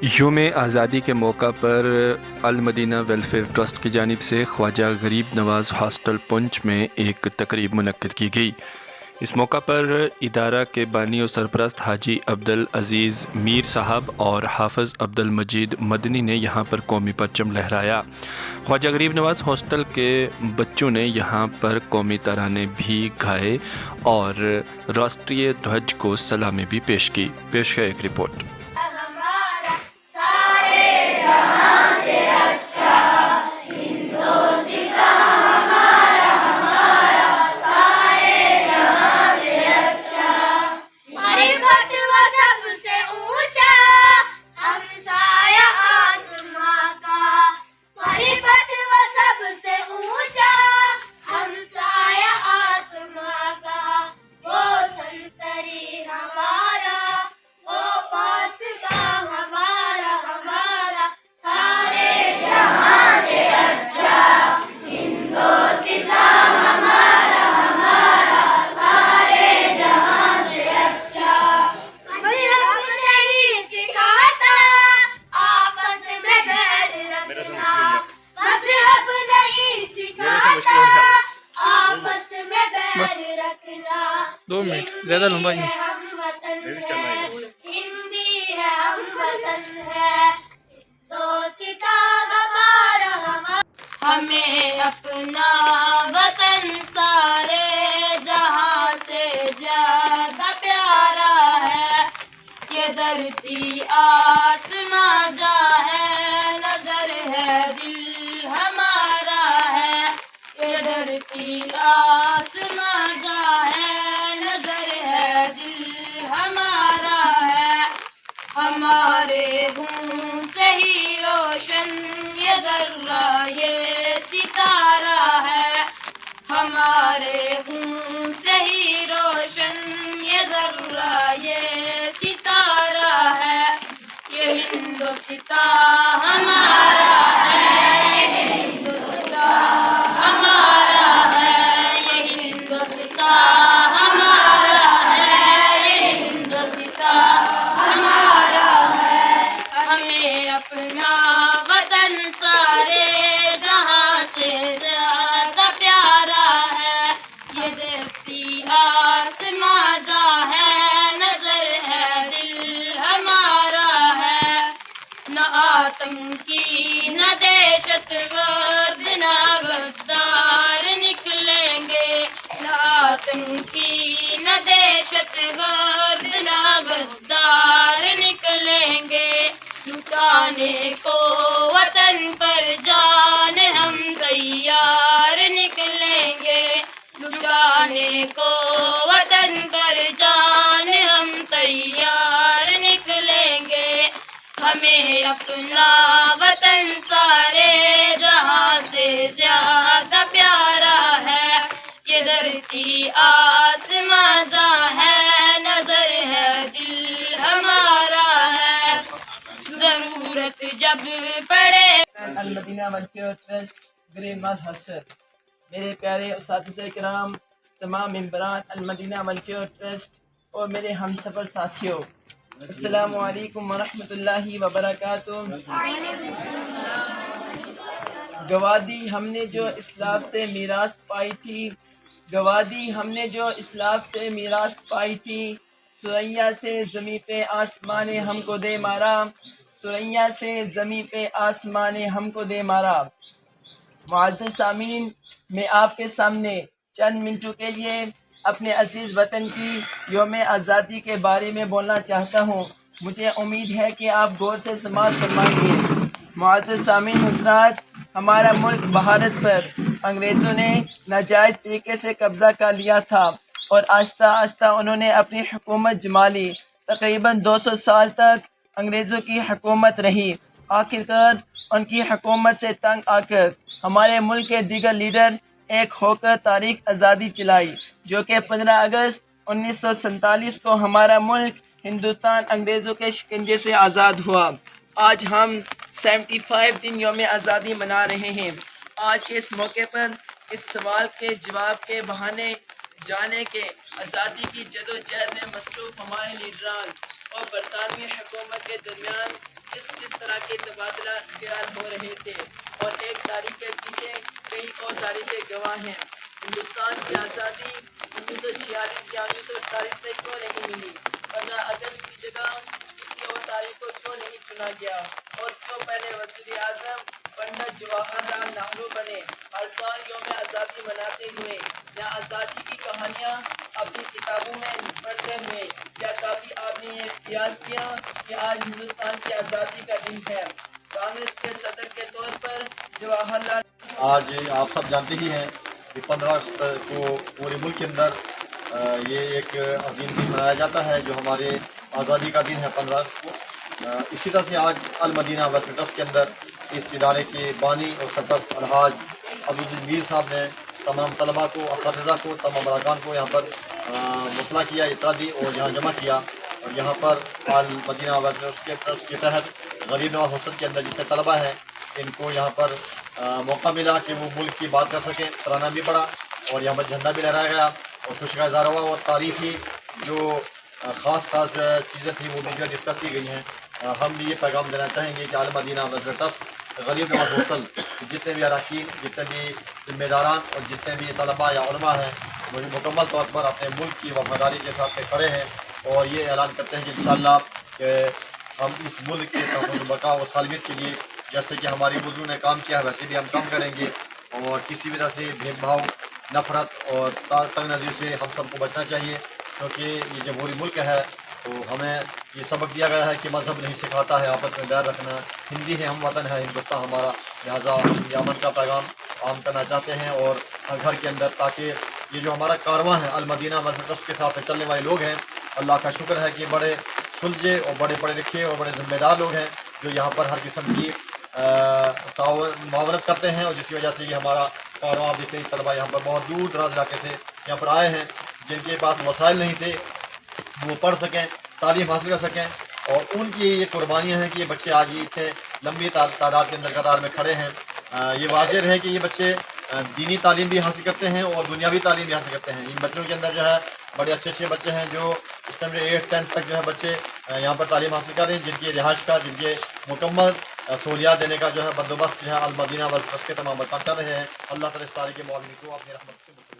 یوم آزادی کے موقع پر المدینہ ویلفیئر ٹرسٹ کی جانب سے خواجہ غریب نواز ہاسٹل پنچ میں ایک تقریب منعقد کی گئی۔ اس موقع پر ادارہ کے بانی و سرپرست حاجی عبدالعزیز میر صاحب اور حافظ عبدالمجید مدنی نے یہاں پر قومی پرچم لہرایا۔ خواجہ غریب نواز ہاسٹل کے بچوں نے یہاں پر قومی ترانے بھی گائے اور راشٹریہ دھوج کو سلامی بھی پیش کی۔ پیش ہے ایک رپورٹ۔ بس 2 منٹ زیادہ لمبا ہی ہمیں اپنا وطن سارے جہاں سے زیادہ پیارا ہے، یہ دھرتی آسماں جا ہے، نظر ہے دل ہمارا ہے، یہ دھرتی آسماں جا ہے، نظر ہے دل ہمارا ہے، ہمارے ہوں سے ہی روشن یہ ذرہ یہ ستارہ ہے، ہمارے ہوں سے ہی روشن یہ ذرہ یہ ستارہ ہے، یہ ہندوستان ہمارا ہے، یہ ہندوستان ہمارا ہے، یہ ہندوستان ہمارا ہے، یہ ہندوستان ہمارا ہے، ہمیں اپنا وطن سارے جہاں سے زیادہ پیارا ہے، یہ دیکھتی آسماں جا ہے، نظر ہے دل ہمارا ہے، نہ آتنکی نہ دہشت گرد نہ غدار نکلیں گے، نہ آتنکی نہ دہشت گرد نہ غدار نکلیں گے، لٹانے کو وطن پر جان ہم تیار نکلیں گے، لٹانے کو وطن پر جان ہم تیار نکلیں گے، ہمیں اپنا وطن سارے جہاں سے زیادہ پیارا ہے، یہ دھرتی آسماں جا ہے، نظر ہے دل ہمارا ہے، ضرورت جب پڑے المدینہ ویلفیئر ٹرسٹ غریب نواز ہاسٹل، میرے پیارے اساتذہ کرام، تمام ممبران المدینہ ویلفیئر ٹرسٹ اور میرے ہم سفر ساتھیوں، السلام علیکم ورحمۃ اللہ وبرکاتہ۔ گوادی ہم نے جو اسلاف سے میراث پائی تھی، گوادی ہم نے جو اسلاف سے میراث پائی تھی، سریا سے زمیں پہ آسمان ہم کو دے مارا، سریا سے زمیں پہ آسمان ہم کو دے مارا۔ معزز سامعین، میں آپ کے سامنے چند منٹوں کے لیے اپنے عزیز وطن کی یوم آزادی کے بارے میں بولنا چاہتا ہوں، مجھے امید ہے کہ آپ غور سے سماعت فرمائیں گے۔ معزز سامعین حضرات، ہمارا ملک بھارت پر انگریزوں نے ناجائز طریقے سے قبضہ کر لیا تھا اور آہستہ آہستہ انہوں نے اپنی حکومت جما لی، تقریباً 200 سال تک انگریزوں کی حکومت رہی۔ آخرکار ان کی حکومت سے تنگ آ کر ہمارے ملک کے دیگر لیڈر ایک ہو کر تاریخ آزادی چلائی، جو کہ 15 اگست 1947 کو ہمارا ملک ہندوستان انگریزوں کے شکنجے سے آزاد ہوا۔ آج ہم 75 دن یوم آزادی منا رہے ہیں۔ آج کے اس موقع پر اس سوال کے جواب کے بہانے جانے کے آزادی کی جدوجہد میں مصروف ہمارے لیڈران اور برطانوی حکومت کے درمیان किस तरह के तबादला ख्याल हो रहे थे और एक तारीख के पीछे कई और तारीखें गवाह हैं। हिंदुस्तान की आज़ादी 1946 या 1948 में क्यों नहीं मिली? 15 अगस्त की जगह किसी और तारीख को क्यों नहीं चुना गया? और क्यों पहले वज़ीर आज़म पंडित जवाहरलाल नेहरू बने? हर साल यौम आज़ादी मनाते हुए या आज़ादी की कहानियाँ अपनी किताबों में पढ़ते हुए क्या कभी आपने ये याद किया कि आज हिंदुस्तान की आज़ादी का दिन है? कांग्रेस के सदर के तौर पर जवाहरलाल आज आप सब जानते ही हैं कि 15 अगस्त को पूरे मुल्क के अंदर ये एक अजीम दिन मनाया जाता है जो हमारे आज़ादी का दिन है 15 अगस्त को। इसी तरह से आज अल मदीना वेलफेयर ट्रस्ट के अंदर इस इदारे के बानी और सरपरस्त अलहाज अब्दुल मीर साहब ने तमाम तलबा को, असातिज़ा को, तमाम अरकान को यहाँ पर मुतला किया, इतला दी और यहाँ जमा किया। और यहाँ पर अल मदीना वेलफेयर ट्रस्ट के तहत गरीब नवाज हॉस्टल के अंदर जितने तलबा हैं इनको यहाँ पर मौका मिला कि वो मुल्क की बात कर सकें। तराना भी पड़ा और यहाँ पर झंडा भी लहराया गया और खुशी का इज़हार हुआ और तारीख़ी जो ख़ास चीज़ें थी वो भी डिस्कस की गई हैं। हम भी ये पैगाम देना चाहेंगे कि अल मदीना वेलफेयर ट्रस्ट गरीब नवाज हॉस्टल जितने भी अरकान, जितने भी जिम्मेदारान और जितने भी तलबा या उलमा हैं वो मुकम्मल तौर पर अपने मुल्क की वफादारी के साथ में खड़े हैं और ये ऐलान करते हैं कि इंशाअल्लाह कि हम इस मुल्क के तहफ़्फ़ुज़ बका और सालमियत के लिए जैसे कि हमारी बुज़ुर्गों ने काम किया है वैसे भी हम काम करेंगे और किसी भी तरह से भेदभाव, नफ़रत और तंग नज़र से हम सबको बचना चाहिए क्योंकि ये जमहूरी मुल्क है। तो हमें ये सबक दिया गया है कि मज़हब नहीं सिखाता है आपस में बैर रखना। हिंदी है, हम वतन है हिंदुस्तान हमारा, लिहाजा हम अमन का पैगाम आम करना चाहते हैं और हर घर के अंदर, ताकि ये जो हमारा कारवां है अल मदीना वेलफेयर ट्रस्ट के साथ चलने वाले लोग हैं, अल्लाह का शुक्र है कि बड़े सुलझे और बड़े पढ़े लिखे और बड़े ज़िम्मेदार लोग हैं जो यहाँ पर हर किस्म की मुआवनत करते हैं और जिसकी वजह से ये हमारा कारवां आप देखते हैं तलबा यहाँ पर बहुत दूर दराज इलाके से यहाँ पर आए हैं जिनके पास वसाइल नहीं थे वो पढ़ सकें, तालीम हासिल कर सकें और उनकी ये कुर्बानियाँ हैं कि ये बच्चे आज इतने लंबी तादाद के अंदर कतार में खड़े हैं। ये वाज़ेह है कि ये बच्चे दीनी तालीम भी हासिल करते हैं और दुनियावी तालीम भी हासिल करते हैं। इन बच्चों के अंदर जो है बड़े अच्छे बच्चे हैं जो इस टाइम 8-10 तक जो है बच्चे यहाँ पर तालीम हासिल कर रहे हैं, जिनकी रिहाइश का, जिनके मुकम्मल सहूलियात देने का जो है बंदोबस्त जो है अल मदीना वेलफेयर ट्रस्ट के तमाम बरकरार कर रहे हैं। अल्लाह ताला इस तारीख़ के मौलवी को अपनी रहमत से